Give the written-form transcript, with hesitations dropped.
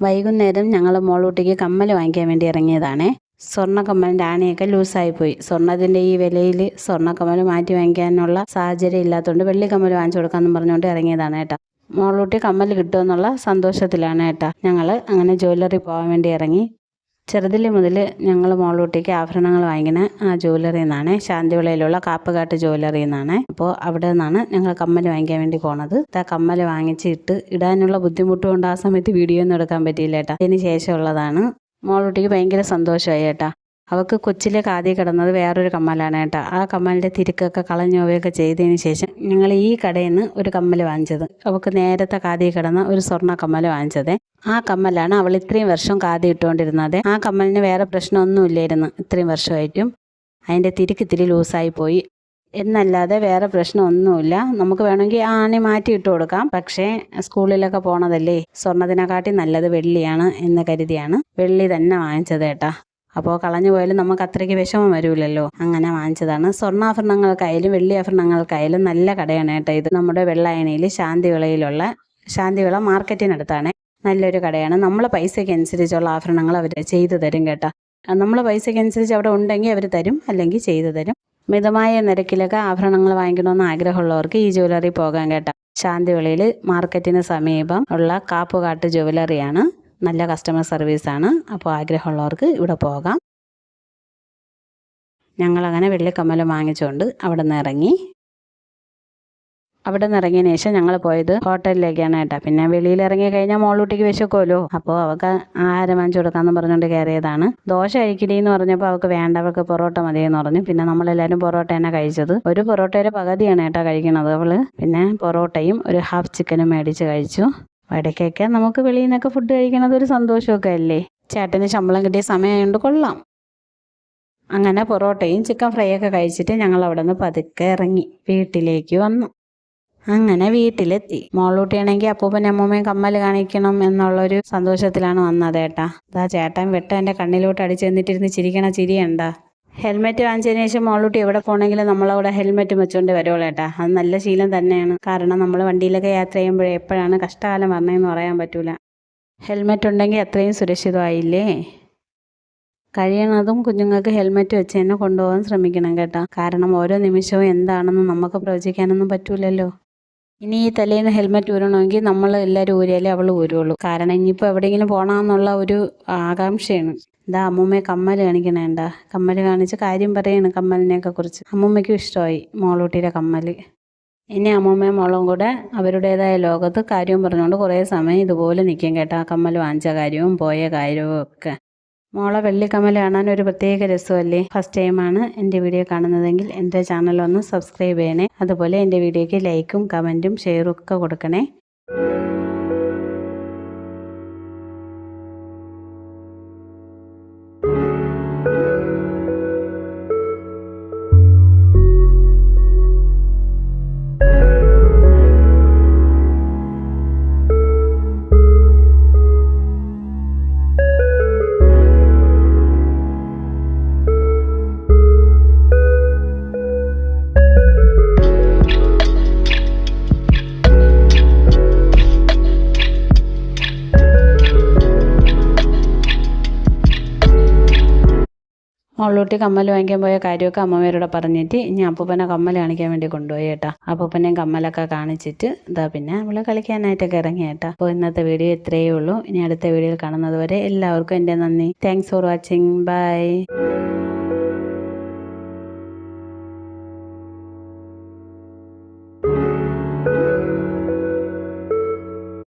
വൈകുന്നേരം ഞങ്ങൾ മോളൂട്ടിക്ക് കമ്മൽ വാങ്ങിക്കാൻ വേണ്ടി ഇറങ്ങിയതാണേ. സ്വർണ്ണ കമ്മലിൻ്റെ ആണിയൊക്കെ ലൂസായിപ്പോയി. സ്വർണ്ണത്തിൻ്റെ ഈ വിലയിൽ സ്വർണ്ണ കമ്മൽ മാറ്റി വാങ്ങിക്കാനുള്ള സാഹചര്യം ഇല്ലാത്തതുകൊണ്ട് വെള്ളി കമ്മൽ വാങ്ങിച്ചു കൊടുക്കാമെന്ന് പറഞ്ഞുകൊണ്ട് ഇറങ്ങിയതാണ് കേട്ടോ. മോളൂട്ടി കമ്മൽ കിട്ടുമെന്നുള്ള സന്തോഷത്തിലാണ് കേട്ടോ. ഞങ്ങൾ അങ്ങനെ ജ്വല്ലറി പോകാൻ വേണ്ടി ഇറങ്ങി. ചെറുതിൽ മുതൽ ഞങ്ങൾ മോളൂട്ടിക്ക് ആഭരണങ്ങൾ വാങ്ങിക്കുന്ന ആ ജ്വല്ലറിയിൽ നിന്നാണ്, ശാന്തിവിളയിലുള്ള കാപ്പുകാട്ട് ജ്വല്ലറിയിൽ നിന്നാണ്. അപ്പോൾ അവിടെ നിന്നാണ് ഞങ്ങൾ കമ്മൽ വാങ്ങിക്കാൻ വേണ്ടി പോണത്. ആ കമ്മൽ വാങ്ങിച്ചിട്ട് ഇടാനുള്ള ബുദ്ധിമുട്ട് കൊണ്ട് ആ സമയത്ത് വീഡിയോ ഒന്നും എടുക്കാൻ പറ്റിയില്ല കേട്ടോ. അതിന് ശേഷമുള്ളതാണ്. മോളൂട്ടിക്ക് ഭയങ്കര സന്തോഷമായി കേട്ടോ. അവൾക്ക് കൊച്ചിലെ കാതി കിടന്നത് വേറൊരു കമ്മലാണ് കേട്ടോ. ആ കമ്മലിൻ്റെ തിരുക്കൊക്കെ കളഞ്ഞോവയൊക്കെ ചെയ്തതിന് ശേഷം ഞങ്ങൾ ഈ കടയിൽ നിന്ന് ഒരു കമ്മൽ വാങ്ങിച്ചത്. അവൾക്ക് നേരത്തെ കാതി കിടന്ന ഒരു സ്വർണ്ണ കമ്മൽ വാങ്ങിച്ചത്. ആ കമ്മലാണ് അവൾ ഇത്രയും വർഷം കാതി ഇട്ടുകൊണ്ടിരുന്നത്. ആ കമ്മലിന് വേറെ പ്രശ്നമൊന്നുമില്ലായിരുന്നു ഇത്രയും വർഷമായിട്ടും. അതിൻ്റെ തിരുക്ക് ഇത്തിരി ലൂസായി പോയി എന്നല്ലാതെ വേറെ പ്രശ്നമൊന്നുമില്ല. നമുക്ക് വേണമെങ്കിൽ ആണി മാറ്റി ഇട്ട് കൊടുക്കാം. പക്ഷേ സ്കൂളിലൊക്കെ പോണതല്ലേ, സ്വർണ്ണത്തിനെക്കാട്ടി നല്ലത് വെള്ളിയാണ് എന്ന് കരുതിയാണ് വെള്ളി തന്നെ വാങ്ങിച്ചത് കേട്ടാ. അപ്പോൾ കളഞ്ഞു പോയാലും നമുക്ക് അത്രയ്ക്ക് വിഷമം വരില്ലല്ലോ, അങ്ങനെ വാങ്ങിച്ചതാണ്. സ്വർണ്ണാഭരണങ്ങൾക്കായാലും വെള്ളി ആഭരണങ്ങൾക്കായാലും നല്ല കടയാണ് കേട്ടോ ഇത്. നമ്മുടെ വെള്ളായണിയിൽ ശാന്തിവിള മാർക്കറ്റിനടുത്താണ്. നല്ലൊരു കടയാണ്. നമ്മളെ പൈസയ്ക്ക് അനുസരിച്ചുള്ള ആഭരണങ്ങൾ അവർ ചെയ്തു തരും കേട്ടോ. നമ്മളെ പൈസയ്ക്ക് അനുസരിച്ച് അവിടെ ഉണ്ടെങ്കിൽ അവർ തരും, അല്ലെങ്കിൽ ചെയ്തു തരും. മിതമായ നിരക്കിലൊക്കെ ആഭരണങ്ങൾ വാങ്ങിക്കണമെന്ന് ആഗ്രഹമുള്ളവർക്ക് ഈ ജ്വല്ലറി പോകാൻ കേട്ടോ. ശാന്തിവിളയിൽ മാർക്കറ്റിന് സമീപം ഉള്ള കാപ്പുകാട്ട് ജ്വല്ലറിയാണ്. നല്ല കസ്റ്റമർ സർവീസാണ്. അപ്പോൾ ആഗ്രഹമുള്ളവർക്ക് ഇവിടെ പോകാം. ഞങ്ങളങ്ങനെ വെള്ളിക്കമ്മൽ വാങ്ങിച്ചുകൊണ്ട് അവിടെ നിന്ന് ഇറങ്ങി. അവിടെ നിന്ന് ഇറങ്ങിയതിന് ശേഷം ഞങ്ങൾ പോയത് ഹോട്ടലിലേക്കാണ് കേട്ടോ. പിന്നെ വെളിയിൽ ഇറങ്ങി കഴിഞ്ഞാൽ മോളൂട്ടിക്ക് വിശക്കുമല്ലോ. അപ്പോൾ അവൾക്ക് ആഹാരം വാങ്ങിച്ചു കൊടുക്കാമെന്ന് പറഞ്ഞുകൊണ്ട് കയറിയതാണ്. ദോശ കഴിക്കടി എന്ന് പറഞ്ഞപ്പോൾ അവൾക്ക് വേണ്ട, അവൾക്ക് പൊറോട്ട മതിയെന്ന് പറഞ്ഞു. പിന്നെ നമ്മളെല്ലാവരും പൊറോട്ട തന്നെ കഴിച്ചത്. ഒരു പൊറോട്ടയുടെ പകുതിയാണ് കേട്ടോ കഴിക്കണത് അവൾ. പിന്നെ പൊറോട്ടയും ഒരു ഹാഫ് ചിക്കനും മേടിച്ച് കഴിച്ചു. ഇടയ്ക്കൊക്കെ നമുക്ക് വെളിയിൽ നിന്നൊക്കെ ഫുഡ് കഴിക്കണത് ഒരു സന്തോഷമൊക്കെ അല്ലേ. ചേട്ടന് ശമ്പളം കിട്ടിയ സമയമായതുകൊണ്ട് കൊള്ളാം. അങ്ങനെ പൊറോട്ടയും ചിക്കൻ ഫ്രൈ ഒക്കെ കഴിച്ചിട്ട് ഞങ്ങൾ അവിടെ നിന്ന് പതുക്കെ ഇറങ്ങി വീട്ടിലേക്ക് വന്നു. അങ്ങനെ വീട്ടിലെത്തി. മോളൂട്ടിയാണെങ്കിൽ അപ്പൂപ്പനും അമ്മൂമ്മയും കമ്മൽ കാണിക്കണം എന്നുള്ളൊരു സന്തോഷത്തിലാണ് വന്നത് കേട്ടാ. അതാ ചേട്ടൻ എൻ്റെ കണ്ണിലോട്ട് അടിച്ചെന്നിട്ടിരുന്ന് ചിരിക്കണ ചിരിയണ്ട. ഹെൽമെറ്റ് വാങ്ങിച്ചതിന് ശേഷം മോളൂട്ടി എവിടെ പോകണമെങ്കിലും നമ്മളവിടെ ഹെൽമെറ്റ് വെച്ചുകൊണ്ട് വരുവുള്ളൂ കേട്ടാ. അത് നല്ല ശീലം തന്നെയാണ്. കാരണം നമ്മൾ വണ്ടിയിലൊക്കെ യാത്ര ചെയ്യുമ്പോഴേ എപ്പോഴാണ് കഷ്ടകാലം വരണമെന്ന് പറയാൻ പറ്റൂല. ഹെൽമെറ്റ് ഉണ്ടെങ്കിൽ അത്രയും സുരക്ഷിതമായില്ലേ. കഴിയണതും കുഞ്ഞുങ്ങൾക്ക് ഹെൽമെറ്റ് വെച്ച് തന്നെ കൊണ്ടുപോകാൻ ശ്രമിക്കണം കേട്ടോ. കാരണം ഓരോ നിമിഷവും എന്താണെന്ന് നമുക്ക് പ്രവചിക്കാനൊന്നും പറ്റൂലല്ലോ. ഇനി ഈ തലേന്ന് ഹെൽമെറ്റ് ഊരണമെങ്കിൽ നമ്മൾ എല്ലാവരും ഊരിയാലേ അവൾ ഊരുള്ളൂ. കാരണം ഇനിയിപ്പോൾ എവിടെയെങ്കിലും പോകണമെന്നുള്ള ഒരു ആകാംക്ഷയാണ്. ഇതാ അമ്മൂമ്മയെ കമ്മൽ കാണിക്കണേണ്ട. കമ്മൽ കാണിച്ച് കാര്യം പറയണം കമ്മലിനെയൊക്കെ കുറിച്ച്. അമ്മൂമ്മയ്ക്കും ഇഷ്ടമായി മോളൂട്ടിയുടെ കമ്മൽ. ഇനി അമ്മൂമ്മയും മോളും കൂടെ അവരുടേതായ ലോകത്ത് കാര്യവും പറഞ്ഞുകൊണ്ട് കുറേ സമയം ഇതുപോലെ നിൽക്കും കേട്ടോ. ആ കമ്മൽ വാങ്ങിച്ച കാര്യവും പോയ കാര്യവും ഒക്കെ. മോളെ വെള്ളിക്കമ്മൽ കാണാൻ ഒരു പ്രത്യേക രസമല്ലേ. ഫസ്റ്റ് ടൈമാണ് എൻ്റെ വീഡിയോ കാണുന്നതെങ്കിൽ എൻ്റെ ചാനലൊന്ന് സബ്സ്ക്രൈബ് ചെയ്യണേ. അതുപോലെ എൻ്റെ വീഡിയോയ്ക്ക് ലൈക്കും കമൻറ്റും ഷെയറും ഒക്കെ കൊടുക്കണേ. മോളൂട്ടി കമ്മൽ വാങ്ങിക്കാൻ പോയ കാര്യമൊക്കെ അമ്മമാരോട് പറഞ്ഞിട്ട് ഇനി അപ്പൂപ്പനെ കമ്മൽ കാണിക്കാൻ വേണ്ടി കൊണ്ടുപോയി കേട്ടോ. അപ്പൂപ്പനെയും കമ്മലൊക്കെ കാണിച്ചിട്ട് ഇതാ പിന്നെ നമ്മൾ കളിക്കാനായിട്ടൊക്കെ ഇറങ്ങി കേട്ടോ. അപ്പോൾ ഇന്നത്തെ വീഡിയോ ഇത്രയേ ഉള്ളൂ. ഇനി അടുത്ത വീഡിയോയിൽ കാണുന്നത് വരെ എല്ലാവർക്കും എൻ്റെ നന്ദി. Thanks for watching. ബൈ.